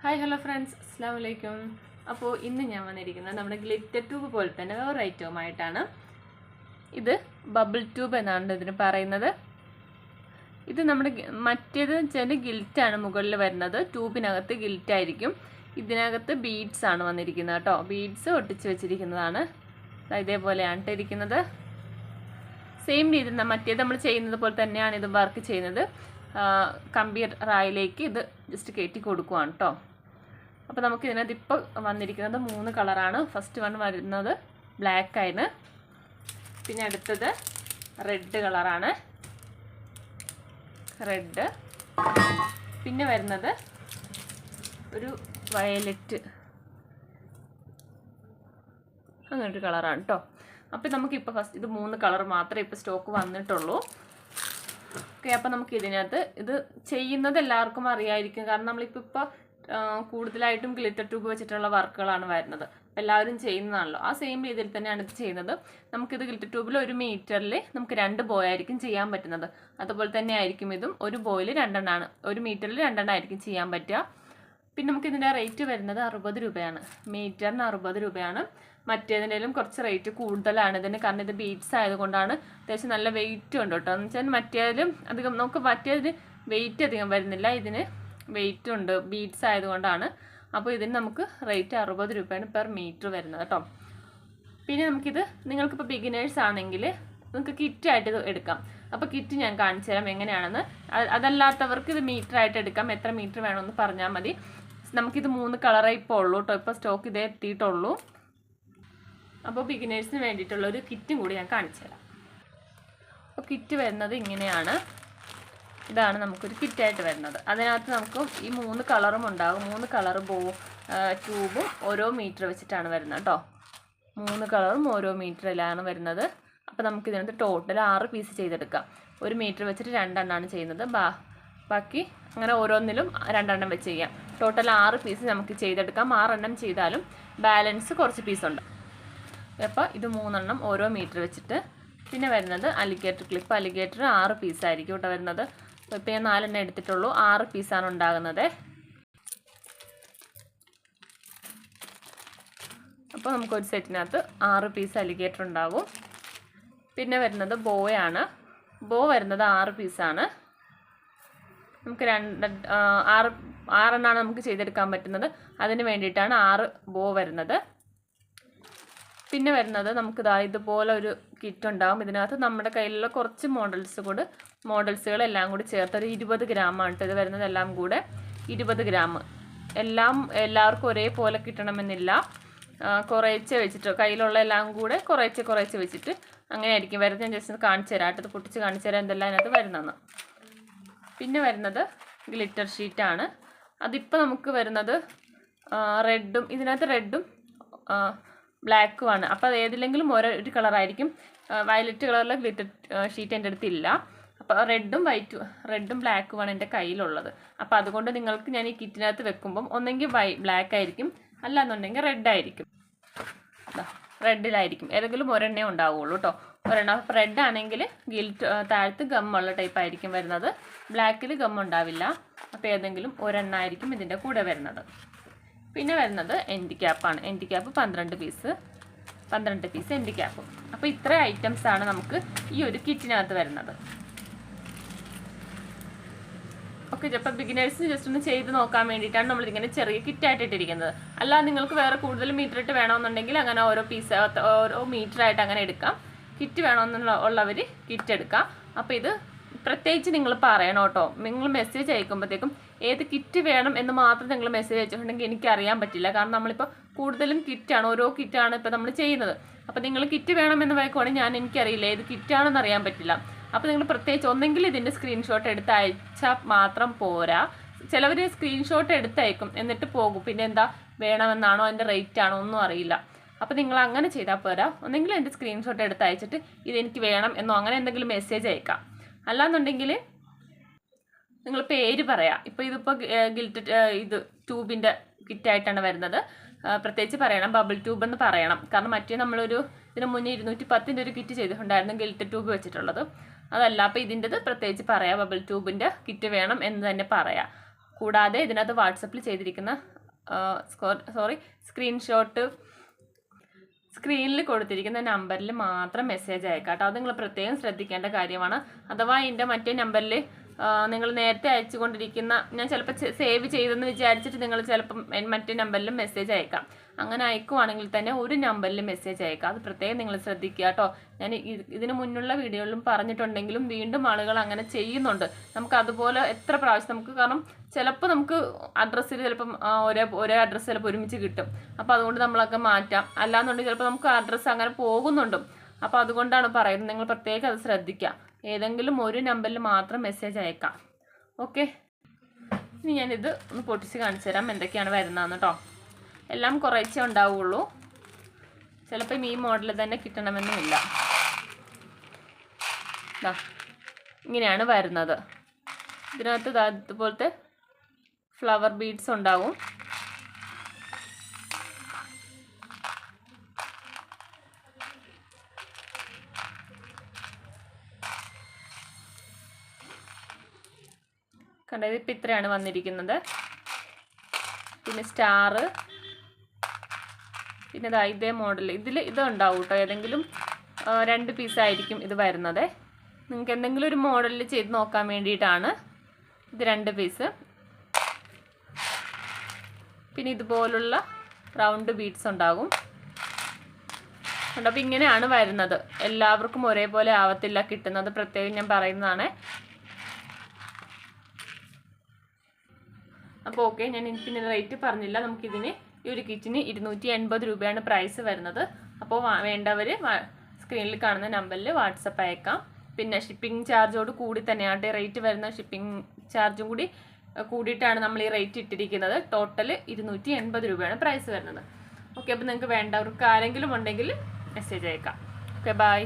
Hi hello friends, അസ്സലാമു അലൈക്കും. അപ്പോൾ ഇന്ന് ഞാൻ വന്നിരിക്കുന്നത് നമ്മുടെ ഗ്ലിറ്റർ ട്യൂബ് പോലെ തന്നെ വേറൊരു ഐറ്റവുമായിട്ടാണ്. ഇത് ബബിൾ ട്യൂബ് എന്നാണ് ഇതിന് പറയുന്നത്. ഇത് നമ്മുടെ മറ്റേത് വെച്ചാൽ ഗിൽറ്റാണ് മുകളിൽ വരുന്നത്. ട്യൂബിനകത്ത് ഗിൽറ്റായിരിക്കും. ഇതിനകത്ത് ബീഡ്സ് ആണ് വന്നിരിക്കുന്നത് കേട്ടോ. ബീഡ്സ് ഒട്ടിച്ച് വെച്ചിരിക്കുന്നതാണ്. ഇതേപോലെയാണ് ഇരിക്കുന്നത്. സെയിം രീതിയിൽ മറ്റേത് നമ്മൾ ചെയ്യുന്നത് പോലെ തന്നെയാണ് ഇത് വർക്ക് ചെയ്യുന്നത്. കമ്പി റായിലേക്ക് ഇത് ജസ്റ്റ് കയറ്റി കൊടുക്കുവാണ് കേട്ടോ. അപ്പോൾ നമുക്ക് ഇതിനകത്ത് ഇപ്പോൾ വന്നിരിക്കുന്നത് 3 കളറാണ്. ഫസ്റ്റ് വൺ വരുന്നത് ബ്ലാക്ക് ആയിരുന്നു, പിന്നെ അടുത്തത് റെഡ് കളറാണ്, റെഡ്, പിന്നെ വരുന്നത് ഒരു വയലറ്റ്, അങ്ങനൊരു കളറാണ് കേട്ടോ. അപ്പോൾ നമുക്കിപ്പോൾ ഫസ്റ്റ് ഇത് 3 കളർ മാത്രമേ ഇപ്പോൾ സ്റ്റോക്ക് വന്നിട്ടുള്ളൂ. ഓക്കെ, അപ്പോൾ നമുക്ക് ഇതിനകത്ത് ഇത് ചെയ്യുന്നത് എല്ലാവർക്കും അറിയായിരിക്കും. കാരണം നമ്മളിപ്പോൾ കൂടുതലായിട്ടും ഗ്ലിറ്റർ ട്യൂബ് വെച്ചിട്ടുള്ള വർക്കുകളാണ് വരുന്നത്. എല്ലാവരും ചെയ്യുന്നതാണല്ലോ. ആ സെയിം രീതിയിൽ തന്നെയാണ് ഇത് ചെയ്യുന്നത്. നമുക്കിത് ഗ്ലിറ്റർ ട്യൂബിൽ 1 മീറ്ററിൽ നമുക്ക് 2 ബോയ് ആയിരിക്കും ചെയ്യാൻ പറ്റുന്നത്. അതുപോലെ തന്നെ ആയിരിക്കും ഇതും. 1 ബോയിൽ 2 എണ്ണമാണ്, 1 മീറ്ററിൽ 2 എണ്ണം ആയിരിക്കും ചെയ്യാൻ പറ്റുക. പിന്നെ നമുക്ക് ഇതിൻ്റെ റേറ്റ് വരുന്നത് 60 രൂപയാണ്. മീറ്ററിന് 60 രൂപയാണ്. മറ്റേതിൻ്റെലും കുറച്ച് റേറ്റ് കൂടുതലാണ് ഇതിന്. കാരണം ഇത് ബീഡ്സ് ആയതുകൊണ്ടാണ്. അത്യാവശ്യം നല്ല വെയിറ്റും ഉണ്ട് കേട്ടോ. എന്ന് വെച്ചാൽ മറ്റേതിലും അധികം നമുക്ക് മറ്റേതിന് വെയിറ്റ് അധികം വരുന്നില്ല, ഇതിന് വെയിറ്റ് ഉണ്ട്, ബീഡ്സ് ആയതുകൊണ്ടാണ്. അപ്പോൾ ഇതിന് നമുക്ക് റേറ്റ് 60 രൂപയാണ് പെർ മീറ്റർ വരുന്നത് കേട്ടോ. പിന്നെ നമുക്കിത് നിങ്ങൾക്കിപ്പോൾ ബിഗിനേഴ്സ് ആണെങ്കിൽ നിങ്ങൾക്ക് കിറ്റായിട്ട് ഇത് എടുക്കാം. അപ്പോൾ കിറ്റ് ഞാൻ കാണിച്ചു തരാം എങ്ങനെയാണെന്ന്. അതല്ലാത്തവർക്ക് ഇത് മീറ്ററായിട്ട് എടുക്കാം. എത്ര മീറ്റർ വേണമെന്ന് പറഞ്ഞാൽ മതി. നമുക്കിത് 3 കളറേ ഇപ്പോൾ ഉള്ളൂ കേട്ടോ. ഇപ്പോൾ സ്റ്റോക്ക് ഇതേ എത്തിയിട്ടുള്ളൂ. അപ്പോൾ ബിഗിനേഴ്സിന് വേണ്ടിയിട്ടുള്ള ഒരു കിറ്റും കൂടി ഞാൻ കാണിച്ചു തരാം. അപ്പോൾ കിറ്റ് വരുന്നത് ഇങ്ങനെയാണ്. ഇതാണ് നമുക്കൊരു കിറ്റായിട്ട് വരുന്നത്. അതിനകത്ത് നമുക്ക് ഈ 3 കളറും ഉണ്ടാകും. 3 കളർ ട്യൂബും ഓരോ മീറ്റർ വെച്ചിട്ടാണ് വരുന്നത് കേട്ടോ. 3 കളറും ഓരോ മീറ്ററിലാണ് വരുന്നത്. അപ്പോൾ നമുക്ക് ഇതിനകത്ത് ടോട്ടൽ 6 പീസ് ചെയ്തെടുക്കാം. 1 മീറ്റർ വെച്ചിട്ട് 2 എണ്ണമാണ് ചെയ്യുന്നത്. ബാക്കി അങ്ങനെ ഓരോന്നിലും 2 എണ്ണം വെച്ച് ചെയ്യാം. ടോട്ടൽ 6 പീസ് നമുക്ക് ചെയ്തെടുക്കാം. 6 എണ്ണം ചെയ്താലും ബാലൻസ് കുറച്ച് പീസുണ്ട്. അപ്പോൾ ഇത് 3 എണ്ണം ഓരോ മീറ്റർ വെച്ചിട്ട്. പിന്നെ വരുന്നത് അലിഗേറ്റർ ക്ലിപ്പ്. അലിഗേറ്റർ 6 പീസായിരിക്കും കേട്ടോ വരുന്നത്. ഇപ്പോൾ ഞാൻ 4 എണ്ണം എടുത്തിട്ടുള്ളൂ. 6 പീസാണ് ഉണ്ടാകുന്നത്. അപ്പോൾ നമുക്കൊരു സെറ്റിനകത്ത് 6 പീസ് അലിഗേറ്റർ ഉണ്ടാകും. പിന്നെ വരുന്നത് ബോയാണ്. ബോ വരുന്നത് 6 പീസാണ്. നമുക്ക് 6 എണ്ണമാണ് നമുക്ക് ചെയ്തെടുക്കാൻ പറ്റുന്നത്. അതിന് വേണ്ടിയിട്ടാണ് 6 ബോ വരുന്നത്. പിന്നെ വരുന്നത് നമുക്ക് ഇതുപോലെ ഒരു കിറ്റ് ഉണ്ടാകും. ഇതിനകത്ത് നമ്മുടെ കയ്യിലുള്ള കുറച്ച് മോഡൽസുകളെല്ലാം കൂടി ചേർത്ത് ഒരു 20 ഗ്രാമാണ് ഇത് വരുന്നത്. എല്ലാം കൂടെ 20 ഗ്രാം. എല്ലാവർക്കും ഒരേപോലെ കിട്ടണമെന്നില്ല. കുറേശ്ശെ വെച്ചിട്ട് കയ്യിലുള്ള എല്ലാം കൂടെ കുറേശ്ശെ വെച്ചിട്ട് അങ്ങനെ ആയിരിക്കും വരുന്നത്. ഞാൻ ജസ്റ്റ് കാണിച്ചു തരാം. ഇത് പൊട്ടിച്ച് കാണിച്ചു തരാം എന്തെല്ലാം അതിനകത്ത് വരുന്നതെന്ന്. പിന്നെ വരുന്നത് ഗ്ലിറ്റർ ഷീറ്റാണ്. അതിപ്പോൾ നമുക്ക് വരുന്നത് റെഡും, ഇതിനകത്ത് റെഡും ബ്ലാക്കുമാണ്. അപ്പോൾ അത് ഏതിലെങ്കിലും ഒരു കളറായിരിക്കും. വയലറ്റ് കളറിലെ ഗ്ലിറ്റർ ഷീറ്റ് എൻ്റെ അടുത്തില്ല. അപ്പോൾ റെഡും ബ്ലാക്കുമാണ് എൻ്റെ കയ്യിലുള്ളത്. അപ്പോൾ അതുകൊണ്ട് നിങ്ങൾക്ക് ഞാൻ ഈ കിറ്റിനകത്ത് വെക്കുമ്പം ഒന്നെങ്കിൽ ബ്ലാക്ക് ആയിരിക്കും, അല്ലാന്നുണ്ടെങ്കിൽ റെഡായിരിക്കും. റെഡിലായിരിക്കും ഏതെങ്കിലും ഒരെണ്ണേ ഉണ്ടാവുള്ളൂ കേട്ടോ. ഒരെണ്ണം. അപ്പോൾ റെഡ് ആണെങ്കിൽ താഴത്ത് ഗമ്മുള്ള ടൈപ്പ് ആയിരിക്കും വരുന്നത്. ബ്ലാക്കിൽ ഗം ഉണ്ടാവില്ല. അപ്പോൾ ഏതെങ്കിലും ഒരെണ്ണമായിരിക്കും ഇതിൻ്റെ കൂടെ വരുന്നത്. പിന്നെ വരുന്നത് എൻഡ് ക്യാപ്പാണ്. End cap 12 piece end cap. അപ്പോൾ ഇത്ര ഐറ്റംസാണ് നമുക്ക് ഈ ഒരു കിറ്റിനകത്ത് വരുന്നത്. ഓക്കെ, അപ്പോൾ ബിഗിനേഴ്സിന് ജസ്റ്റ് ഒന്ന് ചെയ്ത് നോക്കാൻ വേണ്ടിയിട്ടാണ് നമ്മളിങ്ങനെ ചെറിയ കിറ്റായിട്ട് ഇട്ടിരിക്കുന്നത്. അല്ല നിങ്ങൾക്ക് വേറെ കൂടുതൽ മീറ്റർ ഇട്ട് വേണമെന്നുണ്ടെങ്കിൽ അങ്ങനെ ഓരോ മീറ്ററായിട്ട് അങ്ങനെ എടുക്കാം. കിറ്റ് വേണമെന്നുള്ളവർ കിറ്റ് എടുക്കാം. അപ്പോൾ ഇത് പ്രത്യേകിച്ച് നിങ്ങൾ പറയണം കേട്ടോ. നിങ്ങൾ മെസ്സേജ് അയക്കുമ്പോഴത്തേക്കും ഏത് കിറ്റ് വേണം എന്ന് മാത്രം നിങ്ങൾ മെസ്സേജ് അയച്ചിട്ടുണ്ടെങ്കിൽ എനിക്കറിയാൻ പറ്റില്ല. കാരണം നമ്മളിപ്പോൾ കൂടുതലും ഓരോ കിറ്റാണ് ഇപ്പോൾ നമ്മൾ ചെയ്യുന്നത്. അപ്പോൾ നിങ്ങൾ കിറ്റ് വേണമെന്ന് വയ്ക്കുവാണെങ്കിൽ എനിക്കറിയില്ല ഏത് കിറ്റാണെന്ന് അറിയാൻ പറ്റില്ല. അപ്പോൾ നിങ്ങൾ പ്രത്യേകിച്ച് ഒന്നെങ്കിൽ ഇതിൻ്റെ സ്ക്രീൻഷോട്ട് എടുത്ത് അയച്ചാൽ മാത്രം പോരാ. ചിലവർ സ്ക്രീൻഷോട്ട് എടുത്തയക്കും എന്നിട്ട് പോകും. പിന്നെ എന്താ വേണമെന്നാണോ അതിൻ്റെ റേറ്റ് ആണോ ഒന്നും അറിയില്ല. അപ്പോൾ നിങ്ങൾ അങ്ങനെ ചെയ്താൽ പോരാ. ഒന്നെങ്കിൽ എൻ്റെ സ്ക്രീൻഷോട്ട് എടുത്ത് അയച്ചിട്ട് ഇതെനിക്ക് വേണം എന്നോ അങ്ങനെ എന്തെങ്കിലും മെസ്സേജ് അയക്കാം. അല്ലാന്നുണ്ടെങ്കിൽ നിങ്ങൾ പേര് പറയാം. ഇപ്പോൾ ഇതിപ്പോൾ ട്യൂബിൻ്റെ കിറ്റായിട്ടാണ് വരുന്നത്. പ്രത്യേകിച്ച് പറയണം, ബബിൾ ട്യൂബ് എന്ന് പറയണം. കാരണം മറ്റേ നമ്മളൊരു ഇതിന് മുന്നേ 210 ഒരു കിറ്റ് ചെയ്തിട്ടുണ്ടായിരുന്നു ഗ്ലിറ്റർ ട്യൂബ് വെച്ചിട്ടുള്ളത്. അതല്ല, അപ്പോൾ ഇതിൻ്റെത് പ്രത്യേകിച്ച് പറയാം. ബബിൾ ട്യൂബിൻ്റെ കിറ്റ് വേണം എന്ന് തന്നെ പറയാം. കൂടാതെ ഇതിനകത്ത് വാട്സപ്പിൽ ചെയ്തിരിക്കുന്ന സ്ക്രീൻഷോട്ട് സ്ക്രീനിൽ കൊടുത്തിരിക്കുന്ന നമ്പറിൽ മാത്രം മെസ്സേജ് അയക്കാം കേട്ടോ. അത് നിങ്ങൾ പ്രത്യേകം ശ്രദ്ധിക്കേണ്ട കാര്യമാണ്. അഥവാ എൻ്റെ മറ്റേ നമ്പറിൽ നിങ്ങൾ നേരത്തെ അയച്ചുകൊണ്ടിരിക്കുന്ന, ഞാൻ ചിലപ്പോൾ സേവ് ചെയ്തെന്ന് വിചാരിച്ചിട്ട് നിങ്ങൾ ചിലപ്പം മറ്റേ നമ്പറിൽ മെസ്സേജ് അയക്കാം. അങ്ങനെ അയക്കുവാണെങ്കിൽ തന്നെ ഒരു നമ്പറിൽ മെസ്സേജ് അയക്കാം. അത് പ്രത്യേകം നിങ്ങൾ ശ്രദ്ധിക്കുക കേട്ടോ. ഞാൻ ഇതിന് മുന്നുള്ള വീഡിയോയിലും പറഞ്ഞിട്ടുണ്ടെങ്കിലും വീണ്ടും ആളുകൾ അങ്ങനെ ചെയ്യുന്നുണ്ട്. നമുക്ക് അതുപോലെ എത്ര പ്രാവശ്യം നമുക്ക്, കാരണം ചിലപ്പോൾ നമുക്ക് അഡ്രസ്സിൽ ചിലപ്പം ഒരേ അഡ്രസ്സ് ചിലപ്പോൾ ഒരുമിച്ച് കിട്ടും. അപ്പോൾ അതുകൊണ്ട് നമ്മളൊക്കെ മാറ്റാം. അല്ലാന്നുണ്ടെങ്കിൽ ചിലപ്പോൾ നമുക്ക് അഡ്രസ്സ് അങ്ങനെ പോകുന്നുണ്ട്. അപ്പോൾ അതുകൊണ്ടാണ് പറയുന്നത്, നിങ്ങൾ പ്രത്യേകം അത് ശ്രദ്ധിക്കുക. ഏതെങ്കിലും ഒരു നമ്പറിൽ മാത്രം മെസ്സേജ് അയക്കാം. ഓക്കെ, ഇനി ഞാനിത് ഒന്ന് പൊട്ടിച്ച് കാണിച്ചു തരാം എന്തൊക്കെയാണ് വരുന്നതെന്ന് കേട്ടോ. എല്ലാം കുറച്ചേ ഉണ്ടാവുള്ളൂ. ചിലപ്പോൾ ഈ മോഡൽ തന്നെ കിട്ടണമെന്നുമില്ല. ഇങ്ങനെയാണ് വരുന്നത്. ഇതിനകത്ത് ഇതുപോലത്തെ ഫ്ലവർ ബീഡ്സ് ഉണ്ടാവും. കണ്ടത് ഇപ്പം ഇത്രയാണ് വന്നിരിക്കുന്നത്. പിന്നെ സ്റ്റാർ, പിന്നെ ഇതേ മോഡൽ ഇത് ഉണ്ടാവും കേട്ടോ. ഏതെങ്കിലും 2 പീസായിരിക്കും ഇത് വരുന്നത്. നിങ്ങൾക്ക് എന്തെങ്കിലും ഒരു മോഡലിൽ ചെയ്ത് നോക്കാൻ വേണ്ടിയിട്ടാണ് ഇത് 2 പീസ്. പിന്നെ ഇതുപോലുള്ള റൗണ്ട് ബീഡ്സ് ഉണ്ടാകും. അപ്പോൾ ഇങ്ങനെയാണ് വരുന്നത്. എല്ലാവർക്കും ഒരേപോലെ ആവത്തില്ല കിട്ടുന്നത്, പ്രത്യേകം ഞാൻ പറയുന്നതാണ്. അപ്പോൾ ഓക്കെ, ഞാൻ പിന്നെ റേറ്റ് പറഞ്ഞില്ല. നമുക്കിതിന് ഈ ഒരു കിറ്റിന് 280 രൂപയാണ് പ്രൈസ് വരുന്നത്. അപ്പോൾ വേണ്ടവർ സ്ക്രീനിൽ കാണുന്ന നമ്പറിൽ വാട്സപ്പ് അയക്കാം. പിന്നെ ഷിപ്പിംഗ് ചാർജോട് കൂടി തന്നെയാണ് റേറ്റ് വരുന്നത്. ഷിപ്പിംഗ് ചാർജും കൂടി കൂടിയിട്ടാണ് നമ്മൾ ഈ റേറ്റ് ഇട്ടിരിക്കുന്നത്. ടോട്ടൽ 280 രൂപയാണ് പ്രൈസ് വരുന്നത്. ഓക്കെ, അപ്പോൾ നിങ്ങൾക്ക് വേണ്ടവർക്ക് ആരെങ്കിലും ഉണ്ടെങ്കിൽ മെസ്സേജ് അയക്കാം. Okay, by.